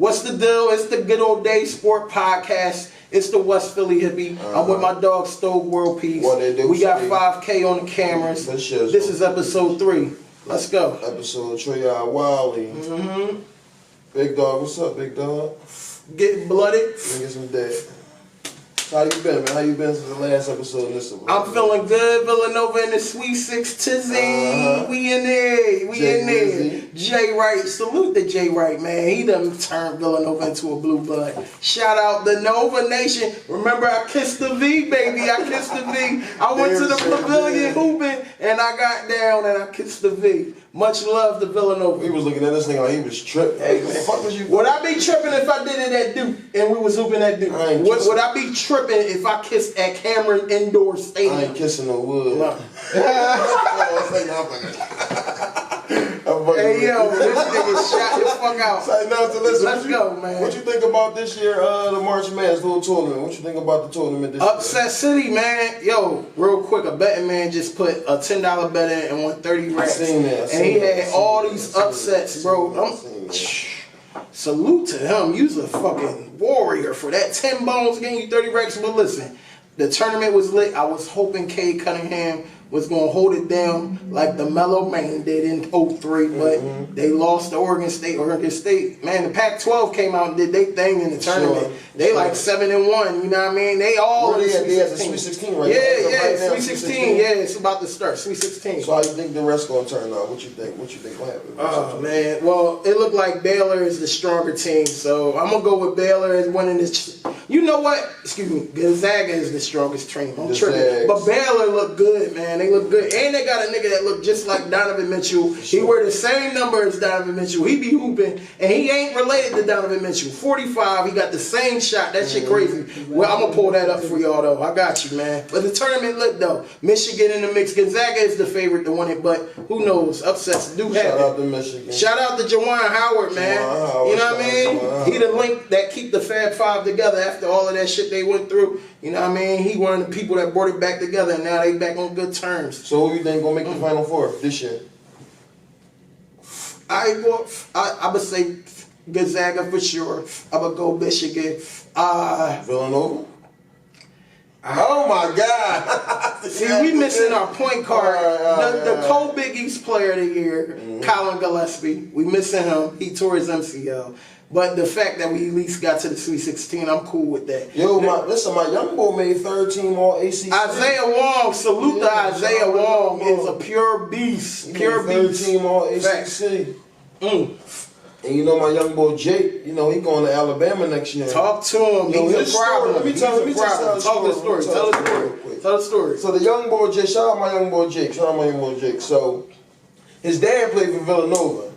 What's the deal? It's the Good Old Day Sport Podcast. It's the West Philly Hippie. I'm with my dog Stove World Peace. We got 5K on the cameras. This is episode 3. Let's go. Episode Trey Wiley. Big dog, what's up, big dog? Getting blooded. Let me get some dead. How you been, man? How you been since the last episode? I'm feeling good. Villanova in the Sweet 6 tizzy. We in there. We in there. Jay Wright. Salute to Jay Wright, man. He done turned Villanova into a blue blood. Shout out the Nova Nation. Remember, I kissed the V, baby. I kissed the V. I went to the pavilion hooping, and I got down, and I kissed the V. Much love to Villanova. He was looking at this nigga like he was tripping. Hey, man. Fuck was you? Would I be tripping if I did it at Duke and we was hooping at Duke? Would I be tripping if I kissed at Cameron Indoor Stadium? I ain't kissing no wood. No. Hey yo, this nigga shot the fuck out. Let's go, man. What you think about this year, the March Madness little tournament? What you think about the tournament this year? Upset City, man. Yo, real quick, a betting man just put a $10 bet in and won 30 racks. And he had all these upsets, bro. Salute to him. You's a fucking warrior for that. 10 bones getting you 30 racks. But listen, the tournament was lit. I was hoping Cade Cunningham was going to hold it down like the Mellow Man did in 03, but they lost to Oregon State. Oregon State, man, the Pac-12 came out and did their thing in the tournament. They like 7-1, you know what I mean? They all they had the Sweet 16 right now. Yeah, Sweet 16. Yeah, it's about to start, Sweet 16. So how you think the rest going to turn out? What you think? What you think will happen? Oh, man. Well, it looked like Baylor is the stronger team, so I'm going to go with Baylor as winning this. You know what? Excuse me. Gonzaga is the strongest team. I'm tripping. But Baylor look good, man. They look good. And they got a nigga that look just like Donovan Mitchell. He wear the same number as Donovan Mitchell. He be hooping, and he ain't related to Donovan Mitchell. 45, he got the same shot. That shit crazy. Well, I'm going to pull that up for y'all, though. I got you, man. But the tournament lit, though. Michigan in the mix. Gonzaga is the favorite to win it, but who knows? Upsets do happen. Shout out to Michigan. Shout out to Juwan Howard, man. You know what I mean? He the link that keep the Fab Five together after all of that shit they went through. You know what I mean? He one of the people that brought it back together, and now they back on good terms. So who you think gonna make the Final Four this year? I would say Gonzaga for sure. I would go Michigan. Villanova? Oh my God! See, we missing our point guard. The co-Big East player of the year, Colin Gillespie. We missing him. He tore his MCL. But the fact that we at least got to the Sweet 16, I'm cool with that. Yo, my young boy made third team all ACC. Isaiah Wong, salute to Isaiah Wong. Is a pure beast. Pure beast. Third team all ACC. And you know my young boy Jake, you know he going to Alabama next year. Talk to him. Yo, He's a problem. Let me tell the story. Tell the story. So the young boy Jake, shout out my young boy Jake. So his dad played for Villanova.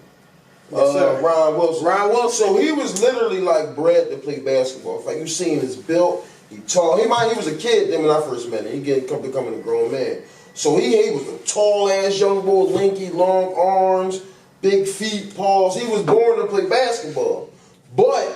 Ron Wilson. So he was literally like bred to play basketball. Like you seen his build, he tall. He was a kid then when I first met him. He becoming a grown man. So he was a tall ass young boy, lanky, long arms, big feet, paws. He was born to play basketball. But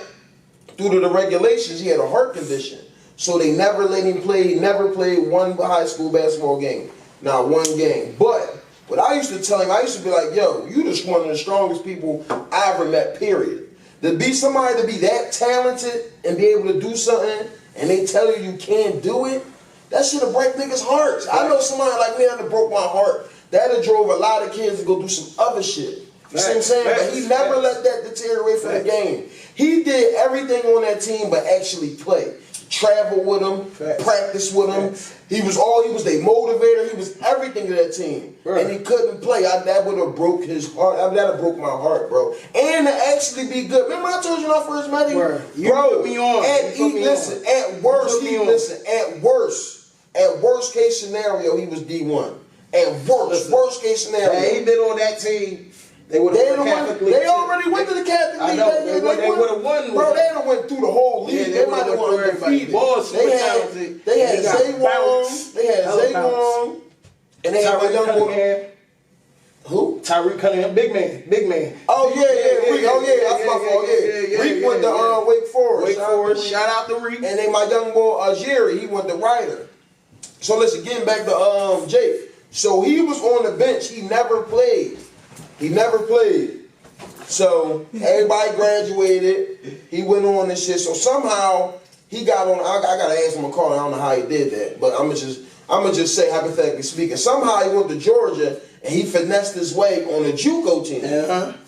due to the regulations, he had a heart condition. So they never let him play. He never played one high school basketball game. Not one game. But what I used to tell him, I used to be like, yo, you just one of the strongest people I ever met, period. To be somebody to be that talented and be able to do something and they tell you can't do it, that should have break niggas' hearts. I know somebody like me that broke my heart. That have drove a lot of kids to go do some other shit. You see what I'm saying? But he never let that deteriorate from the game. He did everything on that team but actually play. Travel with them, practice with them. He was their motivator. He was everything to that team. And he couldn't play. That would have broke his heart. That would have broke my heart, bro. And to actually be good. Remember I told you when I first met him? You put me on. At worst case scenario, he was D1. At worst case scenario. Yeah, he been on that team. They would have won. They already went to the Catholic League. They would have won. Bro, they done went through the whole league. They might have won undefeated. They had Zay Wong. And they had my young boy. Who? Tyreek Cunningham, big man. Oh yeah. Reek. Oh yeah, that's my fault. Yeah. Reek went to Wake Forest. Shout out to Reek. And then my young boy Jerry, he went to Ryder. So listen, getting back to Jake. So he was on the bench. He never played. So everybody graduated. He went on and shit. So somehow he got on. I gotta ask him a call. I don't know how he did that, but I'm gonna just say hypothetically speaking. Somehow he went to Georgia and he finessed his way on a JUCO team.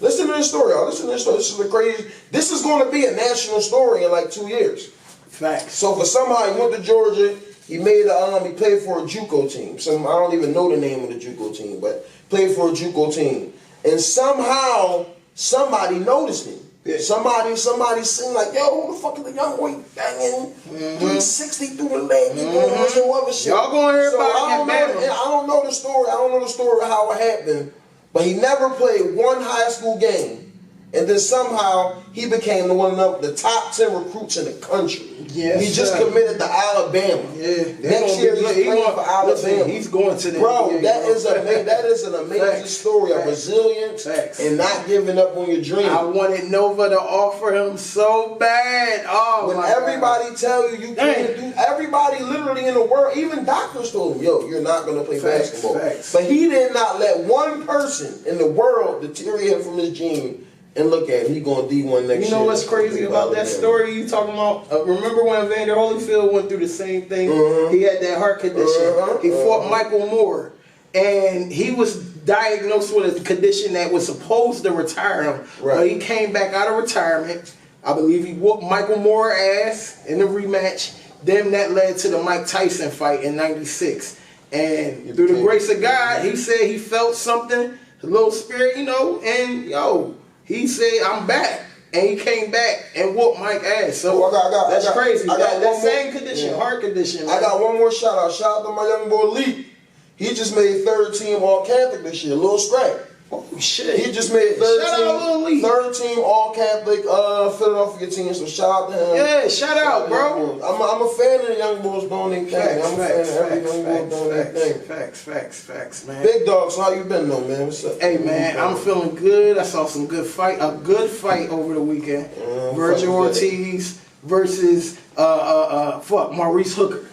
Listen to this story, y'all. Listen to this story. This is a crazy. This is going to be a national story in like 2 years. Facts. So for somehow he went to Georgia. He made he played for a JUCO team. I don't even know the name of the JUCO team, but played for a JUCO team. And somehow somebody noticed him. Yeah. Somebody seen like, yo, who the fuck is the young boy banging 360 through the leg? Y'all gonna hear about it? I don't know the story. I don't know the story of how it happened, but he never played one high school game, and then somehow he became one of the top 10 recruits in the country. Yes, he just committed to Alabama. Yeah, next year he's playing for Alabama. Listen, he's going to the NBA, that is an amazing story of resilience and not giving up on your dream. I wanted Nova to offer him so bad. Oh, when everybody tell you can't do, everybody literally in the world, even doctors told him, yo, you're not going to play basketball. But he did not let one person in the world deteriorate him from his dream. And look at him, he going D1 next year. You know what's crazy about that story you talking about? Remember when Evander Holyfield went through the same thing? He had that heart condition. He fought Michael Moore. And he was diagnosed with a condition that was supposed to retire him. But he came back out of retirement. I believe he whooped Michael Moore's ass in the rematch. Then that led to the Mike Tyson fight in '96. And through the grace of God, he said he felt something, a little spirit, and he said, I'm back. And he came back and whooped Mike's ass. So that's crazy. That same condition, heart condition. Man. I got one more shout out. Shout out to my young boy Lee. He just made third team All Catholic this year. Little Scrap. Oh shit. He just made third team All Catholic Philadelphia team. So shout out to him. Yeah, shout out, bro. I'm a fan of the young boys doing their thing. I'm a fan of every young boy doing their thing. Facts, man. Big dog, so how you been though, man? What's up? Hey man, I'm feeling good. I saw a good fight over the weekend. Virgil Ortiz versus Maurice Hooker.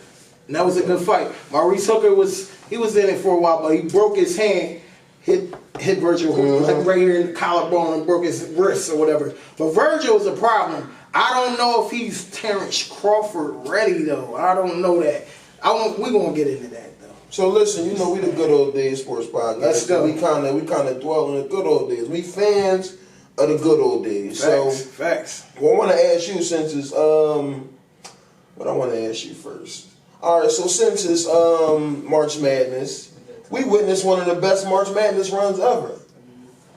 And that was a good fight. Maurice Hooker was in it for a while, but he broke his hand. Hit Virgil like right here in the collarbone and broke his wrist or whatever. But Virgil's a problem. I don't know if he's Terrence Crawford ready though. I don't know that. We're gonna get into that though. So listen, we the Good Old Days Sports Podcast. Let's go. We kind of dwell on the good old days. We fans of the good old days. Facts. Well, I want to ask you since it's what I want to ask you first. All right, so since it's March Madness. We witnessed one of the best March Madness runs ever.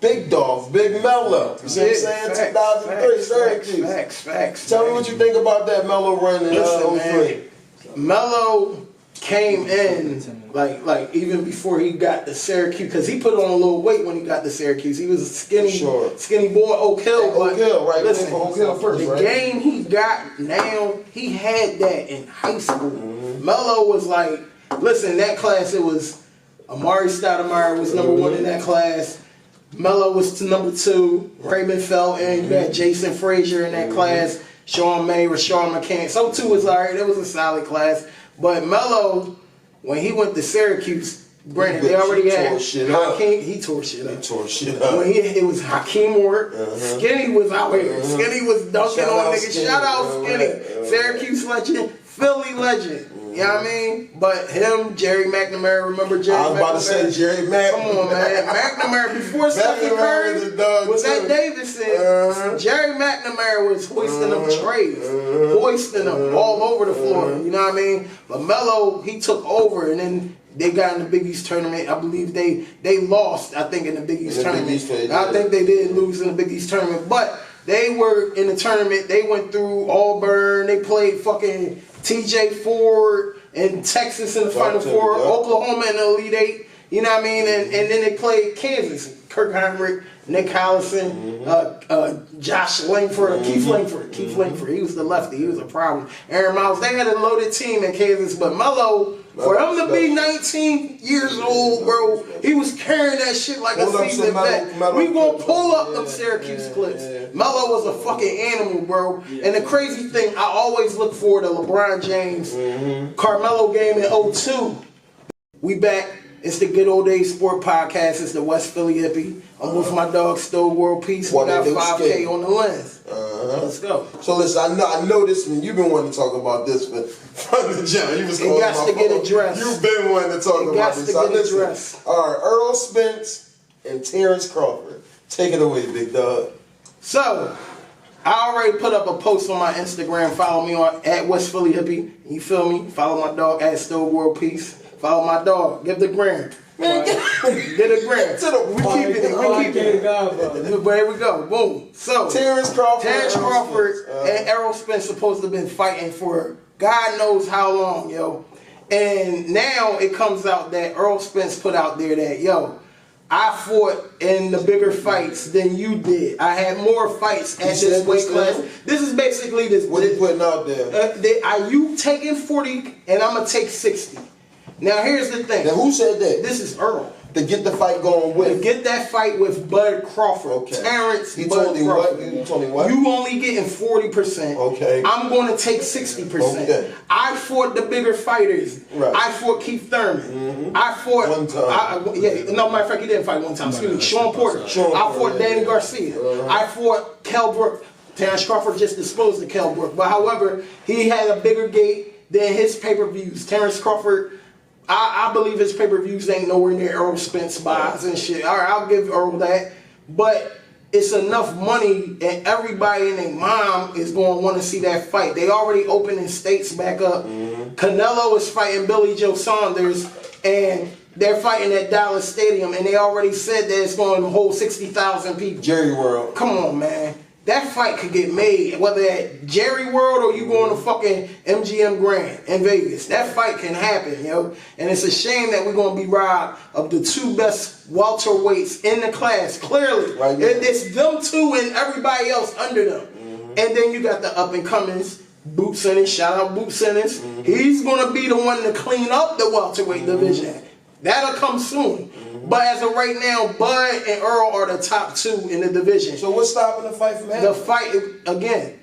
Big Dolph, Big Mello. You see what I'm saying? 2003, Syracuse. Facts. Tell me what you think about that Mello run in 2003. Mello came in like even before he got to Syracuse, because he put on a little weight when he got to Syracuse. He was a skinny boy, Oak Hill. Oak Hill, right? Listen, Oak Hill first, the game he got now, he had that in high school. Mello was like, listen, that class it was. Amari Stoudemire was number 1 in that class. Mello was number 2. Raymond Felton. You had Jason Frazier in that class. Sean May, Rashard McCann. So 2 was alright. It was a solid class. But Mello, when he went to Syracuse, granted they already had Hakeem. He tore shit up. When it was Hakeem Ward. Skinny was out here. Skinny was dunking on niggas. Shout out Skinny. Syracuse legend. Philly legend. You know what I mean? But him, Jerry McNamara, remember Jerry McNamara? I was about to say Jerry McNamara. Come on, man. McNamara, before Stephen Curry was at Davidson, Jerry McNamara was hoisting them trays. Hoisting them all over the floor. You know what I mean? But Mello, he took over, and then they got in the Big East tournament. I believe they lost, I think, in the Big East tournament. I think they did lose in the Big East tournament. But they were in the tournament. They went through Auburn. They played fucking TJ Ford and Texas in the Final Four, Oklahoma in the Elite Eight, you know what I mean? And then they played Kansas, Kirk Heinrich, Nick Collison, Josh Langford, Keith Langford, he was the lefty, he was a problem. Aaron Miles, they had a loaded team in Kansas, but Mello, for him to be 19 years old, bro, he was carrying that shit like a seasoned vet. We gonna pull up them Syracuse clips. Mello was a fucking animal, bro. And the crazy thing, I always look forward to LeBron James Carmelo game in 2002. We back It's the Good Old Days Sport Podcast. It's the West Philly Hippie. I'm with my dog, Stowe World Peace. We got 5K on the lens. Let's go. So listen, I know this one. You've been wanting to talk about this from the jump. You was calling my phone. It got to get addressed. You've been wanting to talk about this. It got to get addressed. All right, Errol Spence and Terrence Crawford. Take it away, big dog. So, I already put up a post on my Instagram. Follow me on at West Philly Hippie. You feel me? Follow my dog at Stowe World Peace. Follow my dog. Give the gram. Man, get a gram. We keep it. But here we go. Boom. So Terrence Crawford and Errol Spence supposed to have been fighting for God knows how long, yo. And now it comes out that Errol Spence put out there that, yo, I fought in the bigger fights than you did. I had more fights at this weight class. This is basically this. What he putting out there? You taking 40 and I'm going to take 60. Now here's the thing. Now who said that? This is Earl. To get the fight going with. To get that fight with Bud Crawford. Okay. Terrence he Bud told him Crawford. what? You told him what? You only getting 40%. Okay. I'm going to take 60%. Okay. I fought the bigger fighters. Right. I fought Keith Thurman. Mm-hmm. I fought one time. No, matter of fact, he didn't fight one time. Excuse me. Sean Porter. I fought Danny Garcia. I fought Kell Brook. Terrence Crawford just disposed of Kell Brook. But however, he had a bigger gate than his pay-per-views. Terrence Crawford, I believe his pay-per-views ain't nowhere near Errol Spence buys and shit. All right, I'll give Errol that. But it's enough money and everybody and their mom is going to want to see that fight. They already opening states back up. Mm-hmm. Canelo is fighting Billy Joe Saunders and they're fighting at Dallas Stadium and they already said that it's going to hold 60,000 people. Jerry World. Come on, man. That fight could get made, whether at Jerry World or you going to fucking MGM Grand in Vegas. That fight can happen, yo. And it's a shame that we're going to be robbed of the two best welterweights in the class. Clearly. Right. It's them two and everybody else under them. Mm-hmm. And then you got the up-and-comings, Boot Simmons. Shout out Boot Simmons. Mm-hmm. He's going to be the one to clean up the welterweight division. That'll come soon. But as of right now, Bud and Earl are the top two in the division. So what's stopping the fight from happening? The fight, again,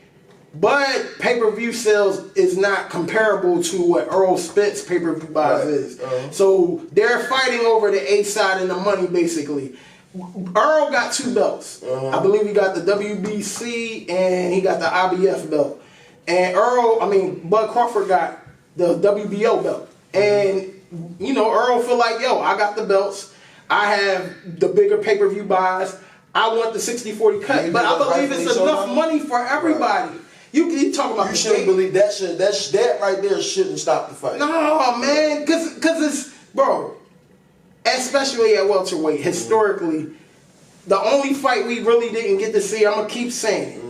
Bud pay-per-view sales is not comparable to what Errol Spence pay-per-view buys is. So they're fighting over the A side and the money, basically. Earl got 2 belts. I believe he got the WBC and he got the IBF belt. And Bud Crawford got the WBO belt. And, you know, Earl feel like, yo, I got the belts. I have the bigger pay-per-view buys. I want the 60-40 cut. But I believe it's enough money for everybody. Right. You talking about you shouldn't believe that that right there shouldn't stop the fight. No, man, because it's, bro, especially at welterweight, historically, the only fight we really didn't get to see, I'm going to keep saying it,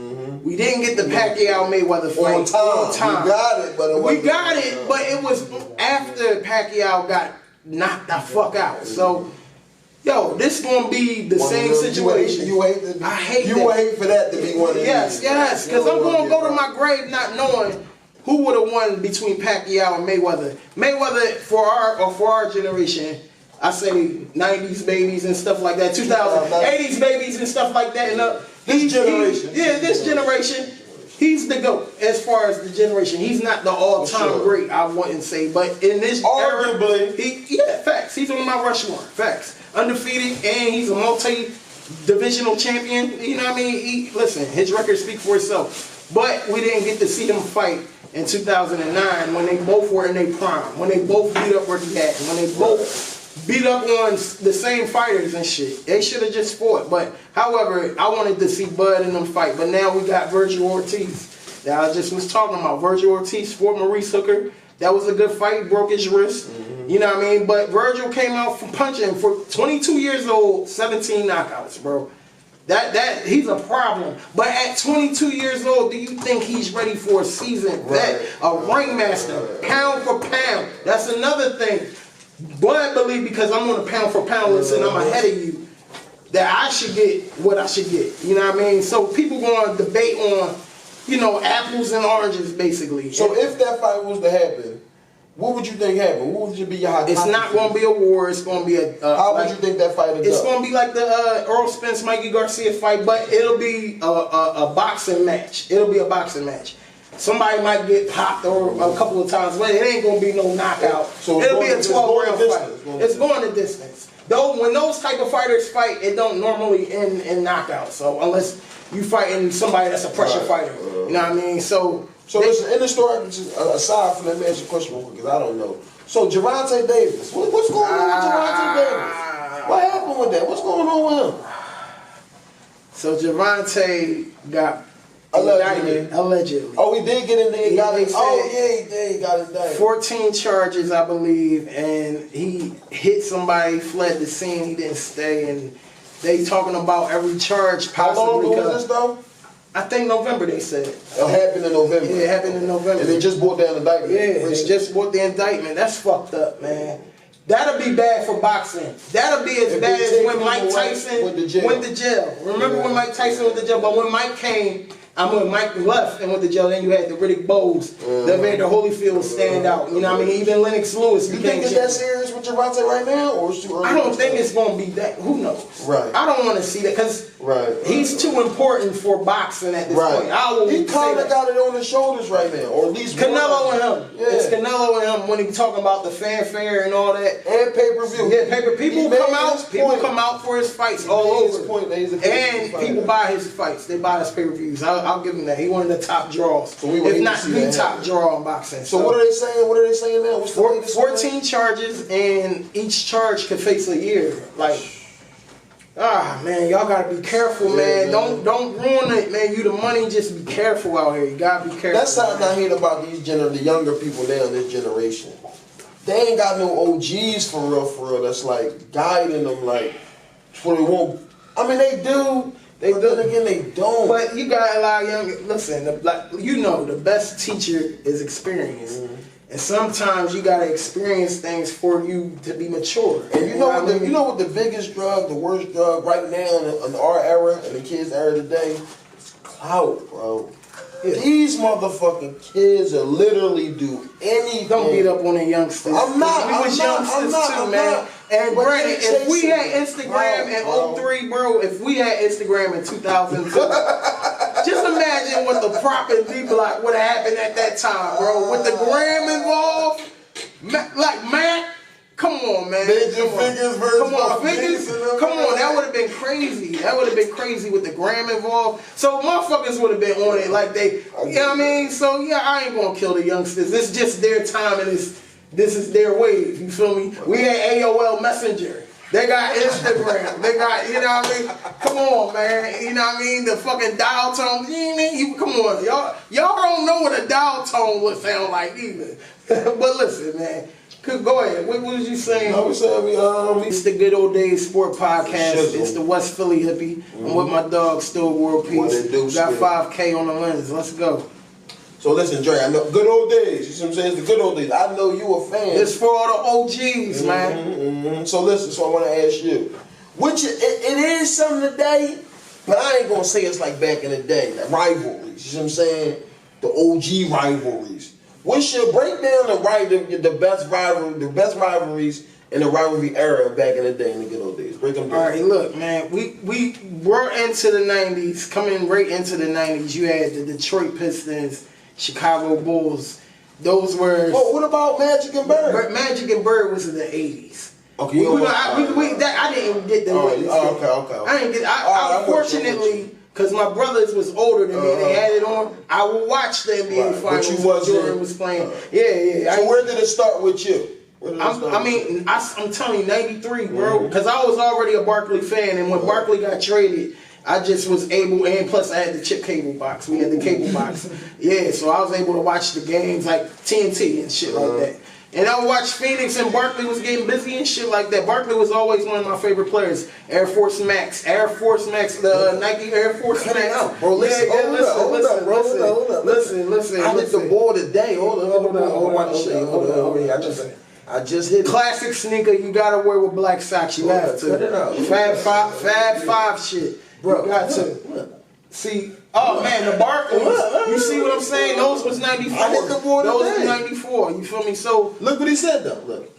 we didn't get the Pacquiao Mayweather fight on time. We got it, but it was after Pacquiao got knocked the fuck out. So, yo, this gonna be the same situation. You hate for that to be one of these. Yes, because I'm gonna go to my grave not knowing who would have won between Pacquiao and Mayweather. Mayweather for our generation, I say 90s babies and stuff like that, 80s babies and stuff like that. And this generation, he's the GOAT as far as the generation. He's not the all-time great, I wouldn't say, but in this arguably, facts. He's on my Rushmore. Facts. Undefeated, and he's a multi-divisional champion. You know what I mean? Listen, his record speaks for itself. But we didn't get to see them fight in 2009 when they both were in their prime, when they both beat up Ricky Hatton, when they both beat up on the same fighters and shit. They should have just fought. But, however, I wanted to see Bud in them fight. But now we got Virgil Ortiz that I just was talking about. Virgil Ortiz fought Maurice Hooker. That was a good fight. Broke his wrist. You know what I mean? But Virgil came out from punching for 22 years old, 17 knockouts, bro. That he's a problem. But at 22 years old, do you think he's ready for a season vet, a ringmaster, pound for pound? That's another thing. Bud believe because I'm on a pound for pound list and I'm ahead of you, that I should get what I should get. You know what I mean? So people going to debate on, you know, apples and oranges, basically. So if that fight was to happen, what would you think happened? What would be your hypothesis? It's not going to be a war. It's going to be a... How would you think that fight would go? It's going to be like the Errol Spence, Mikey Garcia fight, but it'll be a boxing match. It'll be a boxing match. Somebody might get popped or a couple of times, but it ain't gonna be no knockout. So it'll be a 12-round fight. It's going the distance. Though when those type of fighters fight, it don't normally end in knockout. So unless you fighting somebody that's a pressure fighter, you know what I mean? So listen, in the story, aside from that, answer question because I don't know. So Gervonta Davis, what's going on with Gervonta Davis? What happened with that? What's going on with him? So Gervonta got allegedly. Oh, he did get in there. He got indicted. 14 charges, I believe, and he hit somebody, fled the scene. He didn't stay, and they talking about every charge possibly. How long ago was this though? I think November they said. It happened in November. Yeah, it happened in November. And they just brought down the indictment. Yeah, they just brought the indictment. That's fucked up, man. That'll be bad for boxing. That'll be as bad as when Mike Tyson went to jail. Remember when Mike Tyson went to jail? But when Mike came, when Mike left and went to jail, then you had the Riddick Bowes, the Evander Holyfield stand out. You know what I mean? Even Lennox Lewis. You think it's that serious with Gervonta right now, or it's too early? I don't think it's going to be that. Who knows? Right. I don't want to see that because he's too important for boxing at this point. He kind of got it on his shoulders right now, or at least Canelo and him. Yeah. It's Canelo and him when he talking about the fanfare and all that. And pay-per-view. Yeah, people come out for his fights all over. And people buy his fights. They buy his pay-per-views. I'll give him that. He one of the top draws. So if not the top draw in boxing. So what are they saying? What are they saying now? What's 14 charges, and each charge could face a year. Like, man, y'all gotta be careful, man. Don't ruin it, man. You the money, just be careful out here. You gotta be careful. That's something I hate about the younger people now in this generation. They ain't got no OGs for real. That's like guiding them, like for they won't. I mean, they do. They don't. But you got a lot of young. Listen, the best teacher is experience, and sometimes you gotta experience things for you to be mature. And you know what the biggest drug, the worst drug right now in our era and the kids' era today, is clout, bro. Yeah. These motherfucking kids will literally do anything. Don't beat up on the youngsters. I'm not. We was youngsters too, man. And granted, if we had Instagram in 03, bro, if we had Instagram in 2002, just imagine what the prop and D-Block would have happened at that time, bro. With the gram involved, like Matt. Come on, man. Major Figures versus Come on, Figures. Come on, that would have been crazy. That would have been crazy with the gram involved. So motherfuckers would have been on it like they, you know what I mean? So yeah, I ain't gonna kill the youngsters. It's just their time and this is their wave. You feel me? We had AOL Messenger. They got Instagram. They got, you know what I mean? Come on, man. You know what I mean? The fucking dial tone. Come on, y'all don't know what a dial tone would sound like either. But listen, man. Go ahead. What was you saying? I was saying, it's the Good Old Days Sport Podcast. It's the West Philly hippie. I'm with my dog, Still World Peace. Got 5K on the lens. Let's go. So listen, Dre, I know Good Old Days. You see what I'm saying? It's the Good Old Days. I know you a fan. It's for all the OGs, man. So listen, so I want to ask you, which it is something today, but I ain't gonna say it's like back in the day, like rivalries. You see what I'm saying? The OG rivalries. What's your breakdown the best rivalries in the rivalry era back in the day, in the good old days? Break them down. All right, look, man, we were into the 90s, coming right into the 90s. You had the Detroit Pistons, Chicago Bulls. Those were... Well, what about Magic and Bird? Magic and Bird was in the 80s. Okay, I didn't get the witness. Okay. I didn't get... Unfortunately... Because my brothers was older than me and they had it on, I would watch the NBA finals when Jordan was playing. Yeah. So where did it start with you? I'm telling you, 93, bro. Because I was already a Barkley fan, and when Barkley got traded, I just was able, and plus I had the chip cable box. We had the cable box. Yeah, so I was able to watch the games like TNT and shit like that. And I would watch Phoenix, and Barkley was getting busy and shit like that. Barkley was always one of my favorite players. Air Force Max, the Nike Air Force Max. Bro, listen. I hit the ball today. Hold on. I just hit it. Classic sneaker you gotta wear with black socks. You have to. Fab Five shit. Bro, you got to. See, oh man, the Barclays. You see what I'm saying? Those was 94. I hit the ball Those today. was 94. You feel me? So look what he said though. Look.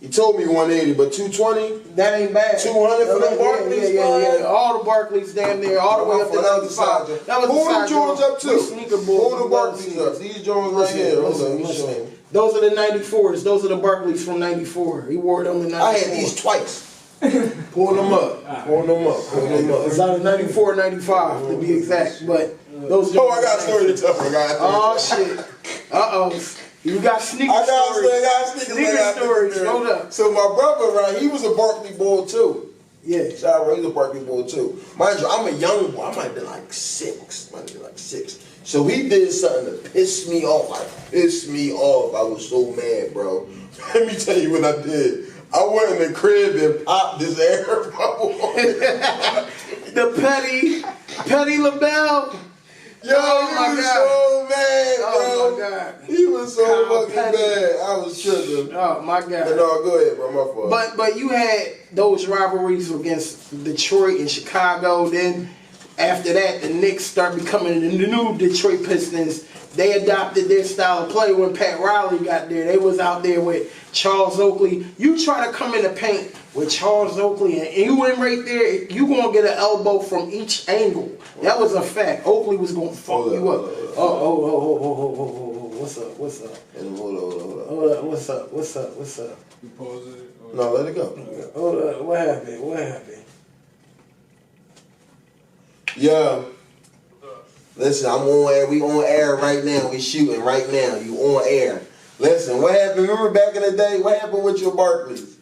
You told me 180, but 220? That ain't bad. 200 for the Barclays? Yeah. All the Barclays damn near, all the way up to 95. That was who the Jones up to? Sneaker boys. Who the Barclays up? These Jones right here. Listen. Those are the 94s. Those are the Barclays from 94. He wore them in 94. I had these twice. Pull them up. It's out of 94, 95 to be exact. But those. Oh, I got a story to tell. Oh shit. You got sneaker stories. Hold up. So my brother, right, he was a Barkley boy too. Yeah. He's a Barkley boy too. Mind you, I'm a young boy. I might have been like 6. So he did something to piss me off. I was so mad, bro. Let me tell you what I did. I went in the crib and popped this air bubble. The Petty LaBelle. Yo, he was so mad, bro. Oh my God. He was so fucking bad. I was tripping. Oh my God. But no, go ahead, bro. My fault. But you had those rivalries against Detroit and Chicago. Then after that, the Knicks started becoming the new Detroit Pistons. They adopted their style of play when Pat Riley got there. They was out there with Charles Oakley. You try to come in the paint with Charles Oakley and you went right there, you gonna get an elbow from each angle. That was a fact. Oakley was gonna fuck you up. Oh, what's up? Hold up, what's up? You pause it? No, let it go. Hold up, what happened? Yeah. Listen, I'm on air. We on air right now. We shooting right now. You on air. Listen, what happened? Remember back in the day? What happened with your Barclays?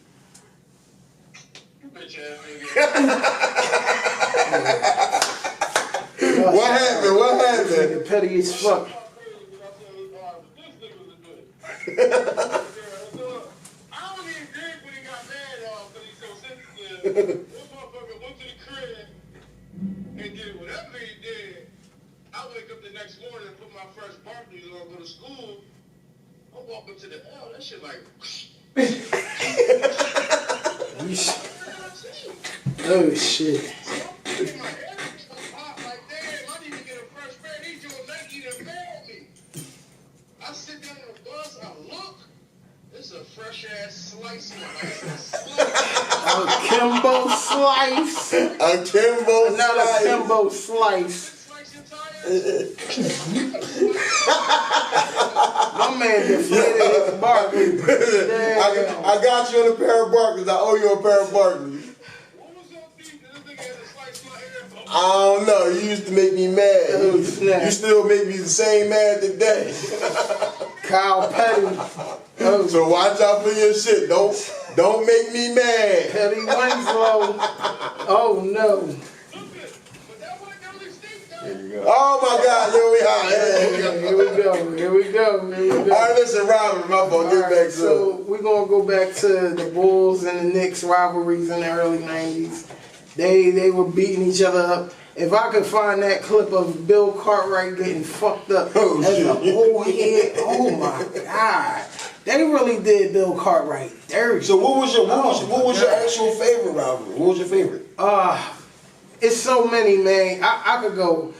What happened? Petty as fuck. This motherfucker went to the crib and did whatever he did. I wake up the next morning and put my fresh Barclays on, go to school. I walk up to the L, that shit like. Oh shit. I sit down on the bus, I look, it's a fresh ass slice. A Kimbo slice. Another Kimbo slice. My man deflated his Barkley. I got you in a pair of Barclays. I owe you a pair of Barclays. I don't know. You used to make me mad. You still make me the same mad today. Kyle Petty. So watch out for your shit. Don't make me mad. Petty Winslow. Oh no. Oh my God, Here we go. All right, listen, Robert, my fault. Get back to so we're gonna go back to the Bulls and the Knicks rivalries in the early '90s. They were beating each other up. If I could find that clip of Bill Cartwright getting fucked up as an old head, oh my God. They really did Bill Cartwright dirty. So what was your actual favorite rivalry? What was your favorite? It's so many, man. I could go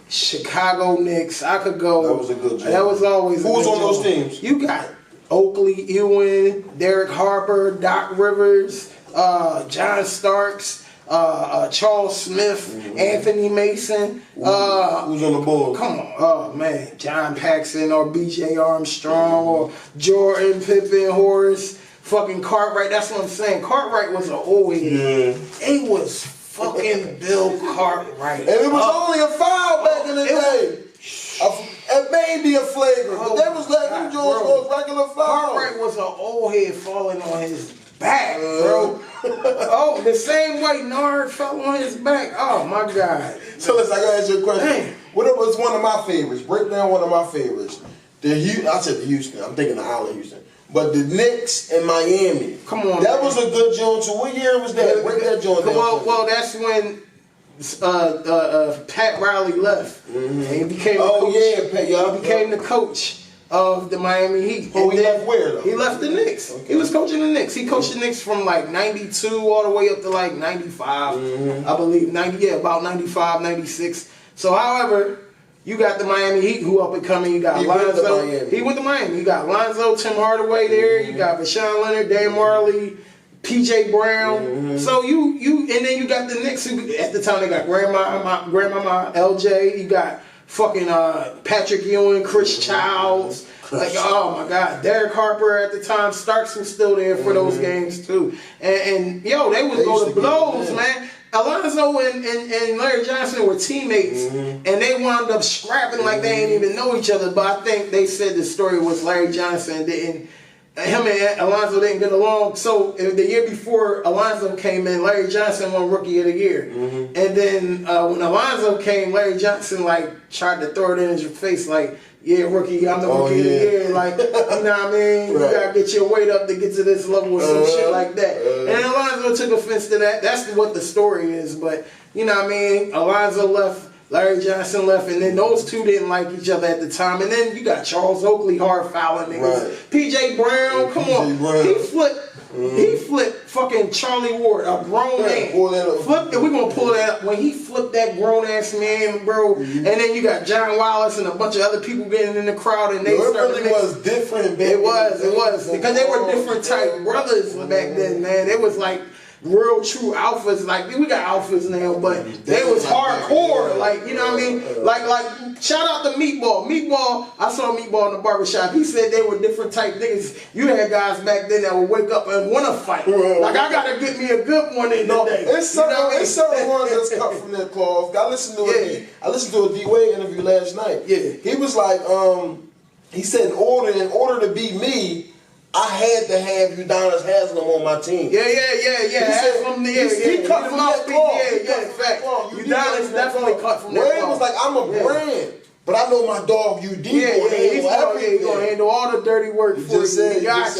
Chicago Knicks. I could go. That was a good job. That was always. Who was on those teams? You got Oakley, Ewing, Derek Harper, Doc Rivers, John Starks, Charles Smith, Anthony Mason. Who's on the board? Come on, oh man, John Paxson or B.J. Armstrong or Jordan, Pippen, Horace, fucking Cartwright. That's what I'm saying. Cartwright was an old head. Yeah. It was fucking Bill Cartwright. And it was only a foul back in the day. It may be a flagrant, but they was letting them Jones go regular foul. Cartwright was an old head falling on his back, bro. Oh, the same way Nard fell on his back. Oh my God. So listen, I gotta ask you a question. Dang. What was one of my favorites? Break down one of my favorites. I said the Houston. I'm thinking the Island Houston. But the Knicks and Miami. Come on. That was a good joint too. What year was that? Break that joint down. Well, that's when Pat Riley left. And he became he became the coach of the Miami Heat. Oh, he left where though? He left the Knicks. Okay. He was coaching the Knicks. He coached the Knicks from like 92 all the way up to like 95. I believe about 95, 96. So however, You got the Miami Heat, who up and coming. You got Lonzo. He went to Miami. You got Lonzo, Tim Hardaway there. You got Rashawn Leonard, Dan Marley, PJ Brown. So you and then you got the Knicks, who at the time they got Grandmama LJ. You got fucking Patrick Ewing, Chris Childs. Like, oh my God, Derek Harper at the time. Starks was still there for those games too. And yo, they would go to blows, man. Alonzo and Larry Johnson were teammates, and they wound up scrapping like they didn't even know each other. But I think they said the story was Larry Johnson him and Alonzo didn't get along. So the year before Alonzo came in, Larry Johnson won Rookie of the Year. And then when Alonzo came, Larry Johnson like tried to throw it in his face like, yeah, rookie, I'm the Rookie of the Year. Like, you know what I mean? Right. You gotta get your weight up to get to this level or some shit like that. And Alonzo took offense to that. That's what the story is. But, you know what I mean? Alonzo left, Larry Johnson left, and then those two didn't like each other at the time. And then you got Charles Oakley, hard fouling niggas. Right. PJ Brown, come on. Brown. He flipped fucking Charlie Ward, a grown man. Flipped it. We're gonna pull that up. When he flipped that grown ass man, bro, and then you got John Wallace and a bunch of other people getting in the crowd, and they started. It really was different. It was because they were different type brothers back then, man. It was like real true alphas. Like, we got alphas now, but they was hardcore. Like, you know what I mean? Like shout out to Meatball. I saw Meatball in the barbershop. He said they were different type niggas. You had guys back then that would wake up and want to fight. Like, I gotta get me a good one in the day. It's certain ones that's cut from their cloth. I listened to a D Wade interview last night. Yeah. He was like, he said in order to be me, I had to have Udonis Haslam on my team. Yeah. He cut from that cloth. Udonis definitely cut from that cloth. Wade was like, I'm a brand, but I know my dog UD. He's gonna handle all the dirty work for you. He got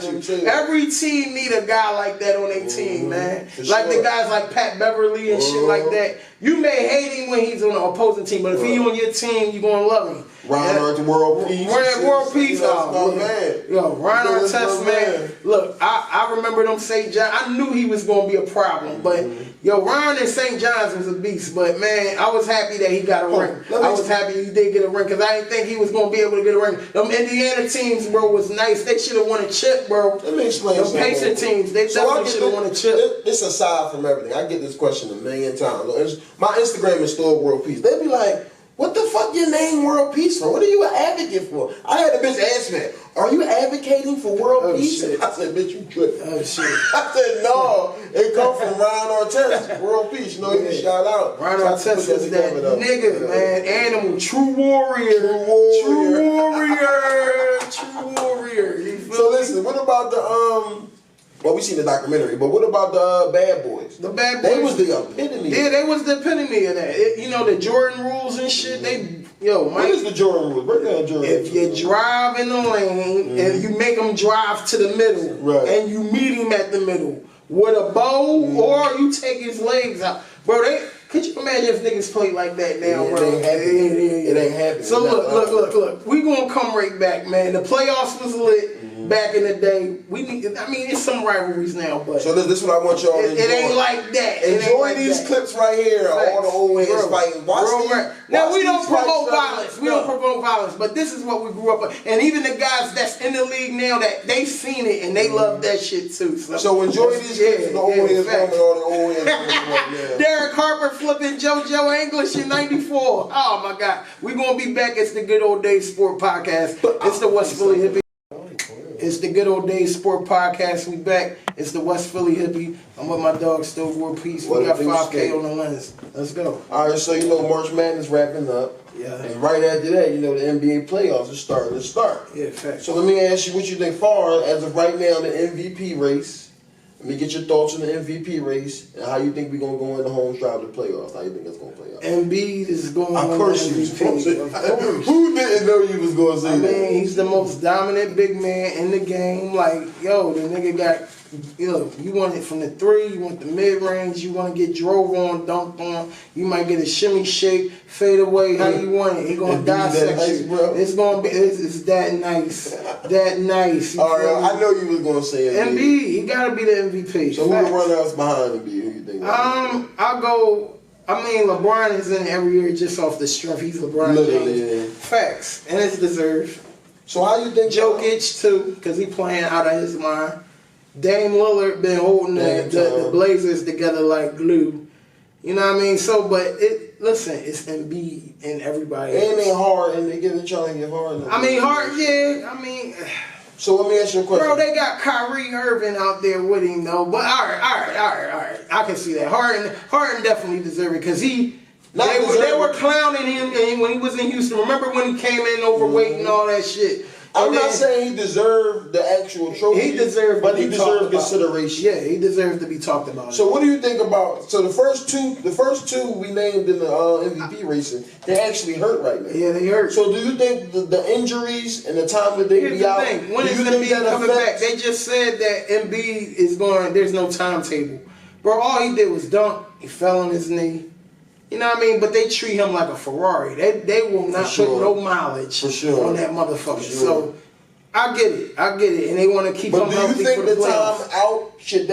you. Every team need a guy like that on their team, man. Like the guys like Pat Beverly and shit like that. You may hate him when he's on the opposing team, but if he's on your team, you're gonna love him. Ron World Peace. World Peace. Oh, man. Yo, Ron Artest, man. Look, I remember them St. John. I knew he was going to be a problem, but yo, Ron and St. John's was a beast. But man, I was happy that he got a ring. I was happy he did get a ring because I didn't think he was going to be able to get a ring. Them Indiana teams, bro, was nice. They should have won a chip, bro. Let me explain. Them Pacer teams, they definitely should have won a chip. It's aside from everything. I get this question a million times. My Instagram is still World Peace. They be like, what the fuck your name World Peace for? What are you an advocate for? I had a bitch ask me, are you advocating for world peace? Shit. I said, bitch, you good. Oh, shit. I said, no, it come from Ron Artest, world peace. You know, you can shout out. Ron Artest is that nigga, man. Animal, true warrior. So listen, what about the, well, we seen the documentary, but what about the Bad Boys? The Bad Boys. They was the epitome. Yeah, they was the epitome of that. You know, the Jordan rules and shit. What is the Jordan rules? Break down Jordan rules. If you drive in the lane and you make them drive to the middle, and you meet him at the middle with a bow, or you take his legs out, bro. Could you imagine if niggas play like that now, bro? It ain't happening. So look. We gonna come right back, man. The playoffs was lit. Back in the day, it's some rivalries now, but so this is what I want y'all to enjoy. It ain't like that. Enjoy these clips right here. All the old heads fighting. Now we don't promote violence. We don't promote violence, but this is what we grew up with. And even the guys that's in the league now, that they seen it and they love that shit too. So enjoy these clips. The old heads coming. All the old heads right now. Derek Harper flipping JoJo English in '94. Oh my God, we gonna be back. It's the Good Old Days Sport Podcast. It's the West Philly Hippie. It's the Good Old Days Sport Podcast. We back. It's the West Philly Hippie. I'm with my dog, Still World Peace. We got 5K on the lens. Let's go. All right, so you know March Madness wrapping up. Yeah. And right after that, you know the NBA playoffs are starting to start. Yeah, fact. So let me ask you what you think far as of right now the MVP race. Let me get your thoughts on the MVP race and how you think we're going to go in the home stretch of the playoffs. How you think that's going to play out? Embiid is going to win the MVP. Who didn't know you was going to say that? I mean, he's the most dominant big man in the game. Like, yo, the nigga got, you want it from the three, you want the mid-range, you want to get drove on, dunked on, you might get a shimmy shake, fade away, how you want it. He going to dissect you. Bro. It's going to be, it's that nice. That nice. All right, I know you was going to say Embiid, he got to be the MVP. So who the runner-ups behind Embiid? Who you think? I'll go I mean, LeBron is in every year just off the strength. He's LeBron Literally, James. yeah. Facts, and it's deserved. So how you think Jokic too, because he playing out of his mind. Dame Lillard been holding the Blazers together like glue. You know what I mean? So, but listen, it's Embiid and everybody else. And they hard, and they trying to get hard. I mean, hard, yeah. I mean, so let me ask you a question. bro, they got Kyrie Irving out there with him though. But all right. I can see that. Harden definitely deserved it because they were clowning him when he was in Houston. Remember when he came in overweight and all that shit? I'm not saying he deserved the actual trophy. He deserved, but he deserved consideration. Yeah, he deserved to be talked about. So what do you think about? So the first two we named in the MVP racing, they actually hurt right now. Yeah, they hurt. So do you think the injuries and the time that they be out? When is Embiid coming back? They just said that Embiid is going. There's no timetable, bro. All he did was dunk. He fell on his knee. You know what I mean? But they treat him like a Ferrari. They will not put no mileage on that motherfucker. So I get it, and they want to keep him healthy for the playoffs. But do you think the time out should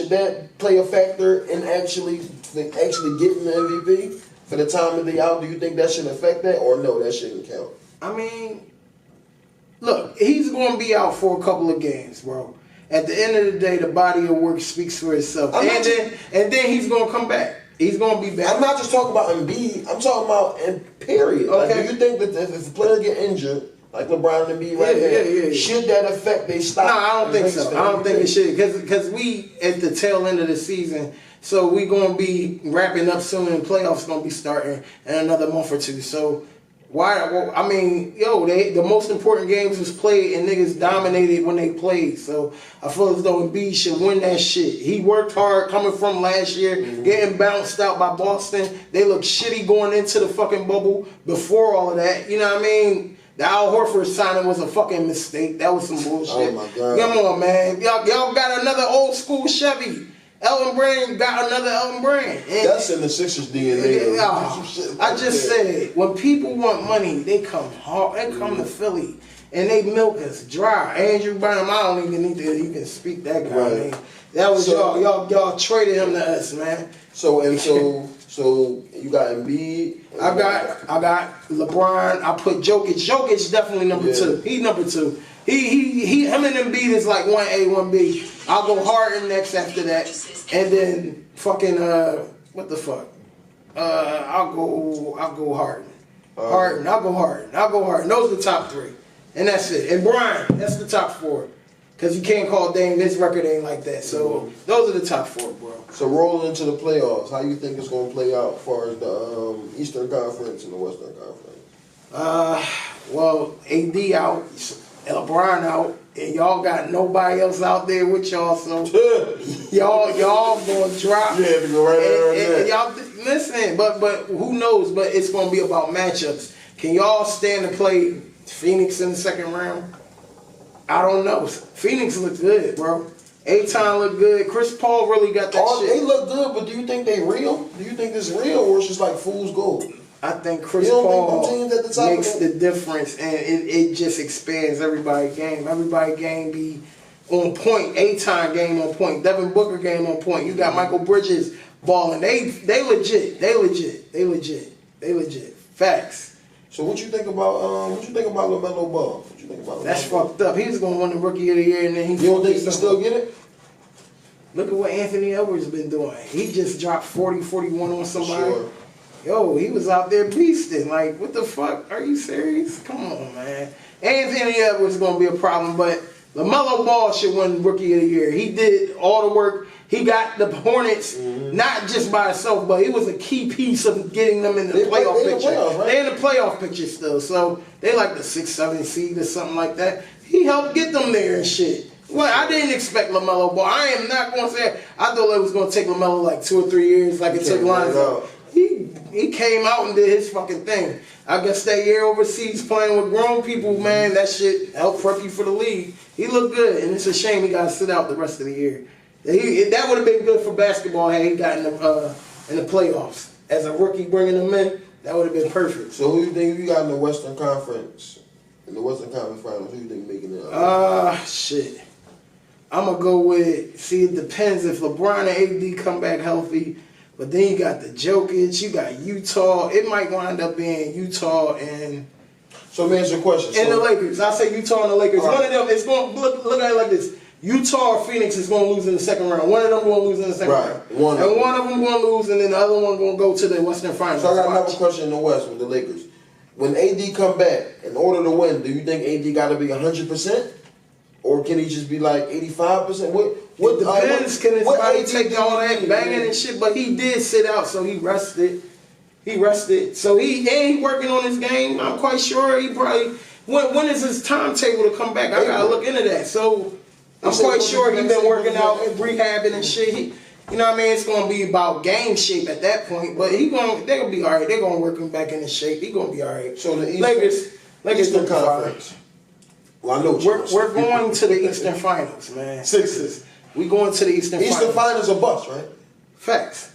that play a factor in actually getting the MVP for the time that they out? Do you think that should affect that, or no, that shouldn't count? I mean, look, he's going to be out for a couple of games, bro. At the end of the day, the body of work speaks for itself, and then he's going to come back. He's going to be back. I'm not just talking about Embiid. I'm talking about in period. Okay. Like, do you think that if a player get injured, like LeBron and Embiid now, should that affect they stop? No, I don't think so. I don't think it should. Because we at the tail end of the season, so we going to be wrapping up soon and playoffs going to be starting in another month or two. So why? Well, I mean, the most important games was played and niggas dominated when they played. So I feel as though Embiid should win that shit. He worked hard coming from last year, getting bounced out by Boston. They looked shitty going into the fucking bubble before all of that. You know what I mean? The Al Horford signing was a fucking mistake. That was some bullshit. Oh my God. Come on, man. Y'all got another old school Chevy. Elton Brand got another Elton Brand. That's in the Sixers DNA. I just said, when people want money, they come hard. They come to Philly and they milk us dry. Andrew Bynum, I don't even need to even speak that guy. Right. Man. That was y'all traded him to us, man. So you got Embiid. I got LeBron. I put Jokic. Jokic definitely number 2. He's number 2. Him and Embiid is like 1A, 1B. I'll go Harden next after that, and then fucking what the fuck? I'll go Harden. I'll go Harden. Those are the top 3, and that's it. And Brian, that's the top 4, because you can't call Dame. This record ain't like that. So those are the top 4, bro. So rolling into the playoffs, how you think it's gonna play out as far as the Eastern Conference and the Western Conference? Well, AD out. LeBron out, and y'all got nobody else out there with y'all, so y'all gonna drop. You have to go right there. And y'all listen, but who knows? But it's gonna be about matchups. Can y'all stand to play Phoenix in the second round? I don't know. Phoenix looks good, bro. A-Time look good. Chris Paul really got that shit. They look good, but do you think they real? Do you think it's real, or it's just like fool's gold? I think Chris Paul makes the difference, and it just expands everybody's game. Everybody's game be on point. A-Time game on point. Devin Booker game on point. You got Michael Bridges balling. They legit. Facts. So what you think about LaMelo Ball? What you think about? That's fucked up. He was gonna win the Rookie of the Year, and then you don't think he can still get it? Look at what Anthony Edwards been doing. He just dropped 40, 41 on somebody. Sure. Yo, he was out there beasting. Like, what the fuck? Are you serious? Come on, man. Anthony Edwards is going to be a problem, but LaMelo Ball should win Rookie of the Year. He did all the work. He got the Hornets, not just by himself, but he was a key piece of getting them in the playoff picture. They're in the playoff picture still, so they like the 6-7 seed or something like that. He helped get them there and shit. Well, I didn't expect LaMelo Ball. I am not going to say I thought it was going to take LaMelo like 2 or 3 years like it took Lonzo. He came out and did his fucking thing. I guess that year overseas playing with grown people, man, that shit helped prep you for the league. He looked good, and it's a shame he got to sit out the rest of the year. That would have been good for basketball had he gotten in the playoffs. As a rookie bringing them in, that would have been perfect. So who you think you got in the Western Conference? In the Western Conference Finals, who you think making it? Shit. I'm going to go with, it depends if LeBron and AD come back healthy. But then you got the Jokic, you got Utah. It might wind up being Utah and. So let me answer your question. And the Lakers. I say Utah and the Lakers. Right. One of them is going to look at it like this. Utah or Phoenix is going to lose in the second round. One of them going to lose in the second round. One of them going to lose, and then the other one going to go to the Western Finals. So I got another question in the West with the Lakers. When AD come back, in order to win, do you think AD got to be 100%? Or can he just be like 85%? What depends. Can his body take all that banging and shit? But he did sit out, so he rested. So he ain't working on his game. I'm quite sure he probably. When is his timetable to come back? I gotta look into that. So I'm quite sure he's been working out and rehabbing and shit. You know what I mean? It's gonna be about game shape at that point. But they're gonna be all right. They're gonna work him back into shape. He's gonna be all right. So the Eastern Conference. Well, I know we're going to the Eastern Finals, man. Sixers. We going to the Eastern Finals. Eastern Finals are bust, right? Facts.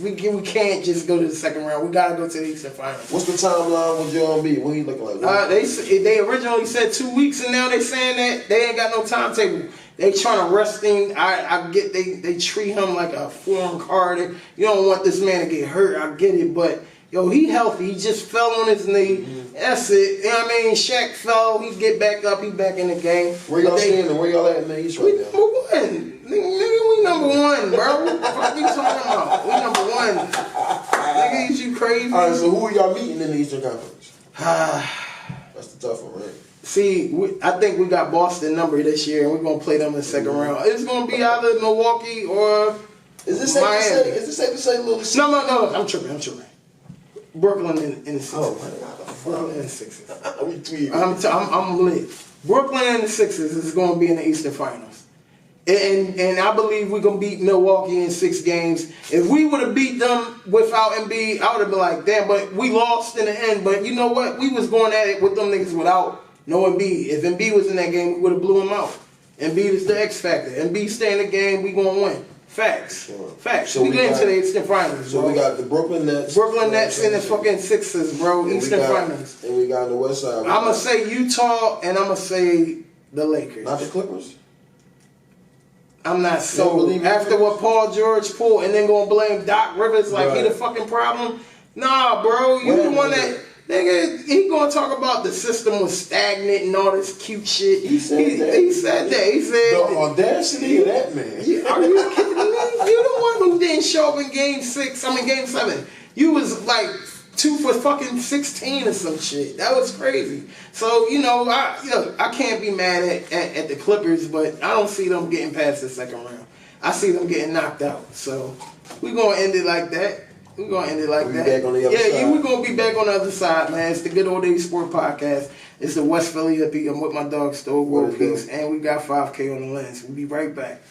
We can't just go to the second round. We gotta go to the Eastern Finals. What's the timeline with Joel Embiid? What he looking like? They originally said 2 weeks, and now they saying that they ain't got no timetable. They trying to rest him. I get they treat him like a foreign card. You don't want this man to get hurt. I get it, but yo, he healthy. He just fell on his knee. Mm-hmm. That's it. You know what I mean? Shaq fell. He get back up. He back in the game. Where y'all standing? Where y'all at in the East right now? Nigga, we number one, bro. What the fuck you talking about? We number one. Nigga, is you crazy? All right, so who are y'all meeting in the Eastern Conference? That's the tough one, right? See, I think we got Boston number this year, and we're going to play them in the second round. It's going to be either Milwaukee or Is this safe to say Little Six? No, I'm tripping. Brooklyn in the Sixers. Oh, man. Brooklyn and the Sixers. I'm lit. Brooklyn and the Sixers is going to be in the Eastern Finals. And I believe we're going to beat Milwaukee in 6 games. If we would have beat them without Embiid, I would have been like, damn, but we lost in the end. But you know what? We was going at it with them niggas without no Embiid. If Embiid was in that game, we would have blew him out. Embiid is the X factor. Embiid stay in the game, we going to win. Facts. Sure. Facts. So we get into the Eastern Finals, bro. So we got the Brooklyn Nets. And the fucking Sixers, bro. Eastern Finals. And we got the West Side. I'm going to say Utah, and I'm going to say the Lakers. Not the Clippers? I'm not so. After what Paul George pulled and then gonna blame Doc Rivers like he the fucking problem. Nah, bro, you the one that nigga. He gonna talk about the system was stagnant and all this cute shit. He said that. He said the audacity of that man. Are you kidding me? You the one who didn't show up in Game 7. You was like 2 for fucking 16 or some shit. That was crazy. So, I can't be mad at the Clippers, but I don't see them getting past the second round. I see them getting knocked out. So, we're going to end it like that. We're going to end it like that. Back on the other side. Yeah, we're going to be back on the other side, man. It's the Good Old Days Sport Podcast. It's the West Philly Hippie. I'm with my dog, Stove World Peace, and we got 5K on the lens. We'll be right back.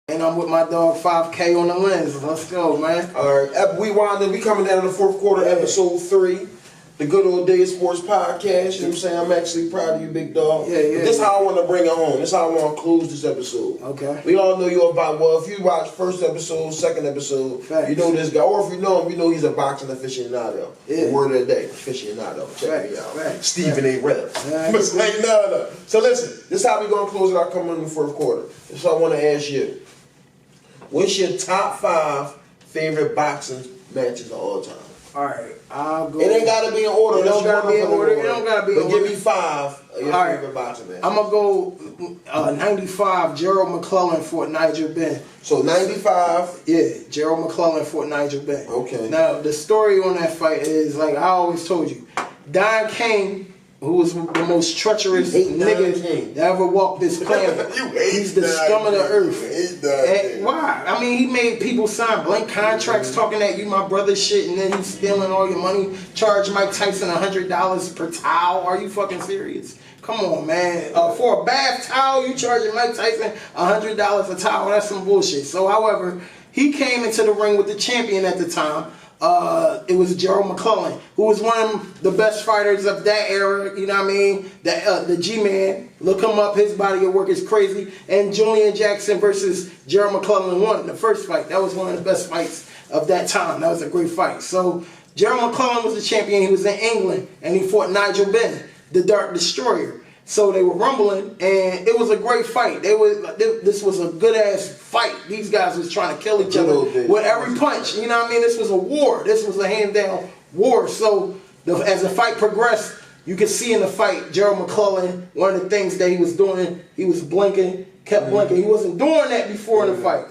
And I'm with my dog 5K on the lens. Let's go, man. All right. We coming down to the fourth quarter, episode 3. The Good Old Days Sports Podcast. You know what I'm saying? I'm actually proud of you, big dog. Yeah. This is how I want to bring it home. This is how I want to close this episode. Okay. We all know you're about, if you watch first episode, second episode, Facts. You know this guy. Or if you know him, you know he's a boxing aficionado. Yeah. Word of the day, aficionado. Check me out. Facts. Stephen A. Reynolds. No. So listen, this is how we going to close it out coming in the fourth quarter. This is what I want to ask you. What's your top 5 favorite boxing matches of all time? All right, I'll go. It ain't got to be in order. It don't got to be in order. It don't got to be in order. But give me 5 of your favorite boxing matches. I'm going to go 95, Gerald McClellan fought Nigel Benn. So 95? Yeah, Gerald McClellan fought Nigel Benn. Okay. Now, the story on that fight is, like I always told you, Don King, who was the most treacherous nigga that ever walked this planet. He's the scum of the earth. Why? I mean, he made people sign blank contracts talking that you my brother shit, and then he's stealing all your money. Charge Mike Tyson $100 per towel. Are you fucking serious? Come on, man. For a bath towel, you charging Mike Tyson $100 a towel. That's some bullshit. So, however, he came into the ring with the champion at the time. It was Gerald McClellan, who was one of the best fighters of that era, you know what I mean? The G-Man, look him up, his body of work is crazy. And Julian Jackson versus Gerald McClellan won the first fight. That was one of the best fights of that time. That was a great fight. So Gerald McClellan was the champion. He was in England, and he fought Nigel Benn, the Dark Destroyer. So they were rumbling, and it was a great fight. This was a good ass fight. These guys was trying to kill each other with every punch. You know what I mean? This was a war. This was a hand down war. So as the fight progressed, you could see in the fight, Gerald McClellan, one of the things that he was doing, he was blinking, kept blinking. He wasn't doing that before in the fight.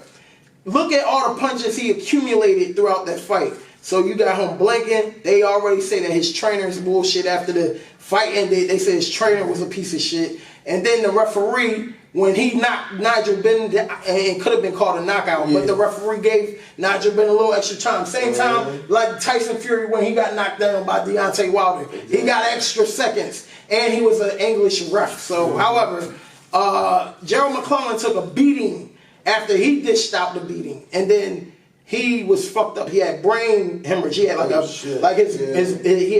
Look at all the punches he accumulated throughout that fight. So you got him blinking. They already say that his trainer's bullshit after the fight ended. They said his trainer was a piece of shit. And then the referee, when he knocked Nigel Benn, and it could have been called a knockout, but the referee gave Nigel Benn a little extra time. Same time like Tyson Fury when he got knocked down by Deontay Wilder. He got extra seconds. And he was an English ref. So, however, Gerald McClellan took a beating after he dished out the beating. And then he was fucked up. He had brain hemorrhage. He had he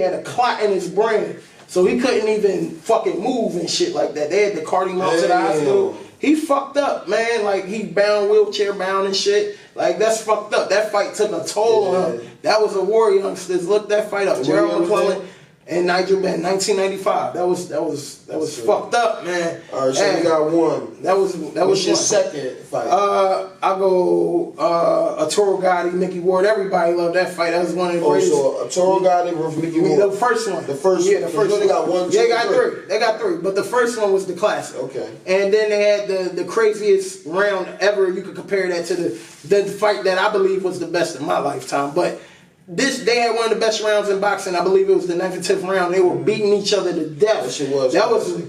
had a clot in his brain. So he couldn't even fucking move and shit like that. They had to cart him out to the hospital. He fucked up, man. Like, he bound, wheelchair bound and shit. Like, that's fucked up. That fight took a toll on him. That was a war, youngsters. Look that fight up. Gerald McClellan and Nigel Benn, 1995. That was fucked up, man. All right, so we got one. That was your second fight. I go Arturo Gotti, Mickey Ward. Everybody loved that fight. That was one of the greatest. So Arturo Gotti versus Mickey Ward. The first one. The first. Yeah, the first one. They got one. They got three. They got three. But the first one was the classic. Okay. And then they had the craziest round ever. You could compare that to the fight that I believe was the best in my lifetime. But they had one of the best rounds in boxing. I believe it was the 9th and 10th round. They were beating each other to death. That shit was.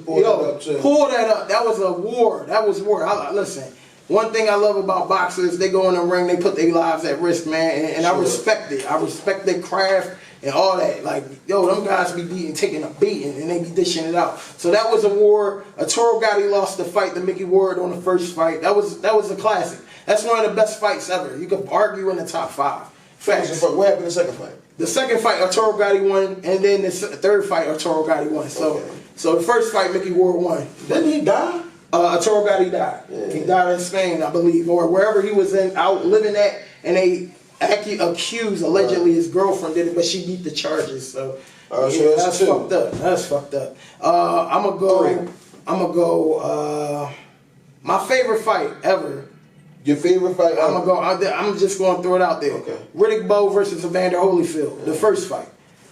Pull that up. That was a war. That was war. Listen, one thing I love about boxers, they go in the ring, they put their lives at risk, man, and I respect it. I respect their craft and all that. Like, them guys be taking a beating, and they be dishing it out. So that was a war. Arturo Gotti lost the fight to Mickey Ward on the first fight. That was a classic. That's one of the best fights ever. You could argue in the top 5. Facts. What happened in the second fight? The second fight, Arturo Gotti won, and then the third fight, Arturo Gotti won. So the first fight, Mickey Ward won. Didn't he die? Arturo Gotti died. Yeah. He died in Spain, I believe, or wherever he was out living at, and they accused allegedly his girlfriend did it, but she beat the charges. So, so that's fucked up. That's fucked up. I'm gonna go. My favorite fight ever. Your favorite fight? I'm just going to throw it out there. Okay. Riddick Bowe versus Evander Holyfield, the first fight.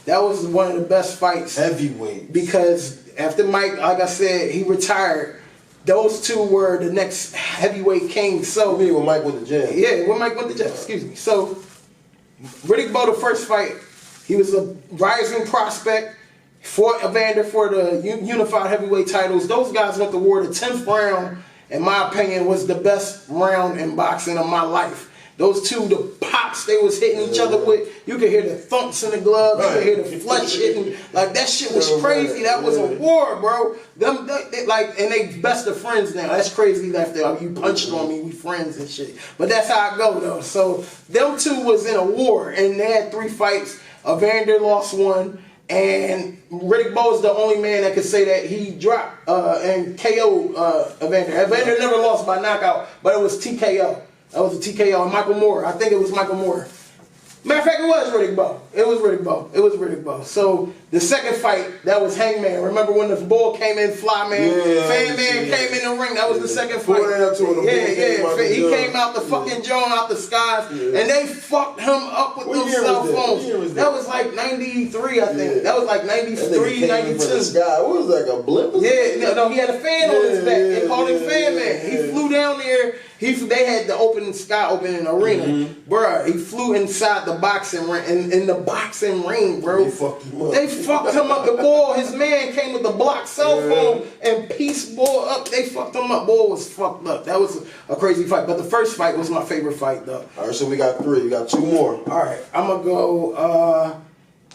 That was one of the best fights. Heavyweight. Because after Mike, like I said, he retired. Those two were the next heavyweight kings. So you mean when Mike went to jail? Yeah, when Mike went to jail. Excuse me. So Riddick Bowe, the first fight, he was a rising prospect. Fought Evander for the unified heavyweight titles. Those guys went to war. The 10th round, in my opinion, was the best round in boxing of my life. Those two, the pops they was hitting each other with, you could hear the thumps in the glove, you could hear the flesh hitting. Like, that shit was crazy. That was a war, bro. And they best of friends now. That's crazy after you punched on me, we friends and shit. But that's how I go, though. So, them two was in a war, and they had 3 fights. Evander lost 1. And Riddick Bowe is the only man that could say that he dropped and KO'd Evander. Evander never lost by knockout, but it was TKO. That was a TKO. And Michael Moore, I think it was Michael Moore. Matter of fact, it was Riddick Bowe. It was Riddick Bowe. So the second fight, that was Hangman. Remember when the bull came in, Flyman? Fangman came in the ring. That was the second fight. He came out the fucking joint, out the skies, and they fucked him up with those cell phones. That was like 93, I think. That was like 93, 92. What was like a blimp? Yeah, no, he had a fan on his back. They called him Fan Man. He flew down there. They had the opening arena. Bruh, he flew inside the boxing ring, in the boxing ring, bro. They fucked him up. The ball, his man came with the block cell phone and pieced ball up. They fucked him up. Ball was fucked up. That was a crazy fight. But the first fight was my favorite fight, though. All right, so we got 3. We got 2 more. All right, I'm going to go...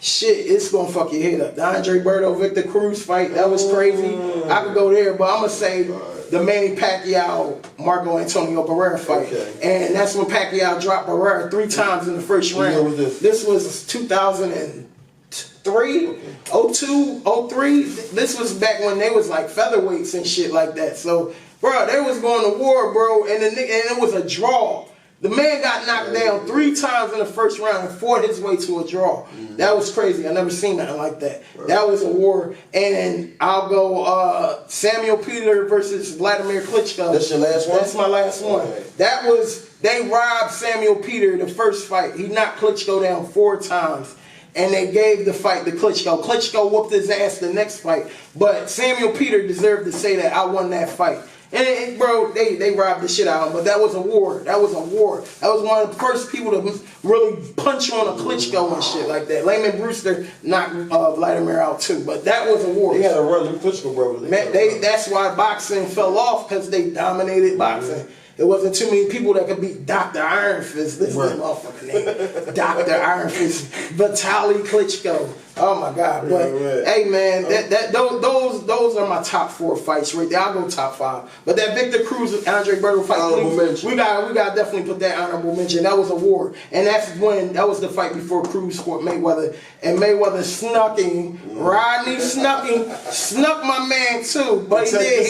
Shit, it's gonna fuck your head up. The Andre Berto Victor Cruz fight, that was crazy. I could go there, but I'm gonna say the Manny Pacquiao Marco Antonio Barrera fight. And that's when Pacquiao dropped Barrera 3 times in the first round. This was 2003, 02, 03. This was back when they was like featherweights and shit like that. So, bro, they was going to war, bro, and it was a draw. The man got knocked down 3 times in the first round and fought his way to a draw. That was crazy. I never seen nothing like that. That was a war. And I'll go Samuel Peter versus Vladimir Klitschko. That's your last one? That's my last one. Okay. That was, they robbed Samuel Peter the first fight. He knocked Klitschko down 4 times. And they gave the fight to Klitschko. Klitschko whooped his ass the next fight. But Samuel Peter deserved to say that I won that fight. And bro, they robbed the shit out of him, but that was a war. That was a war. That was one of the first people to really punch on a Klitschko and shit like that. Layman Brewster knocked Vladimir out too, but that was a war. They had to run them Klitschko brothers. Man, that's why boxing fell off, because they dominated boxing. There wasn't too many people that could beat Dr. Iron Fist. This is the motherfucking name. Dr. Iron Fist. Vitaly Klitschko. Oh my God. But hey man, those are my top 4 fights right there. I'll go top 5. But that Victor Cruz Andre Berto fight, we got definitely put that honorable mention. That was a war. And that was the fight before Cruz fought Mayweather. And Mayweather snuck Rodney snuck my man too. But he did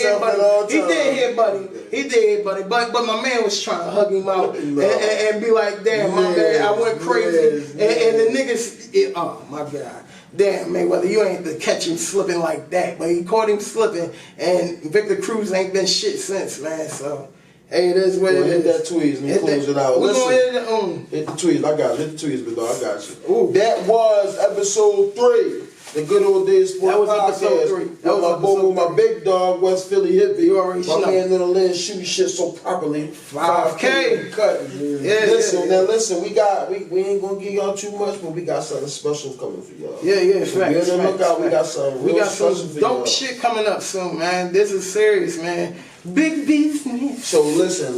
hit Buddy. He did hit Buddy. But my man was trying to hug him out and be like, damn, my man, I went crazy. And the niggas, oh my God. Damn, Mayweather, you ain't to catch him slipping like that. But he caught him slipping, and Victor Cruz ain't been shit since, man. So, hey, it is what it is. Hit that tweeze and close it out. We're going to hit the tweeze. I got it. Hit the tweeze, big dog. I got you. Ooh. That was episode 3. The Good Old Days Sports That was Podcast. episode 3. That was with my big dog, West Philly Hippie. You already my know. man Little Lynn shooting shit so properly. 5K. Cut. Yeah, listen, we ain't gonna give y'all too much, but we got something special coming for y'all. Yeah, So be on the lookout. We got something real special for y'all. Dope shit coming up soon, man. This is serious, man. Big business. So listen,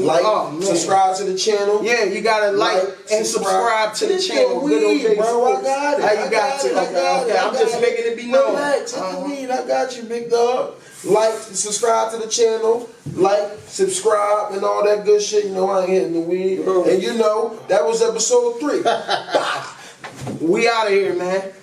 subscribe to the channel. Yeah, you gotta like and subscribe to the channel. Good Old Days bro, I got it. You got to. Okay, I'm just making it be known. Relax, hit the weed. I got you, big dog. Like, subscribe to the channel. Like, subscribe, and all that good shit. You know, I ain't hitting the weed. And you know, that was episode 3. We out of here, man.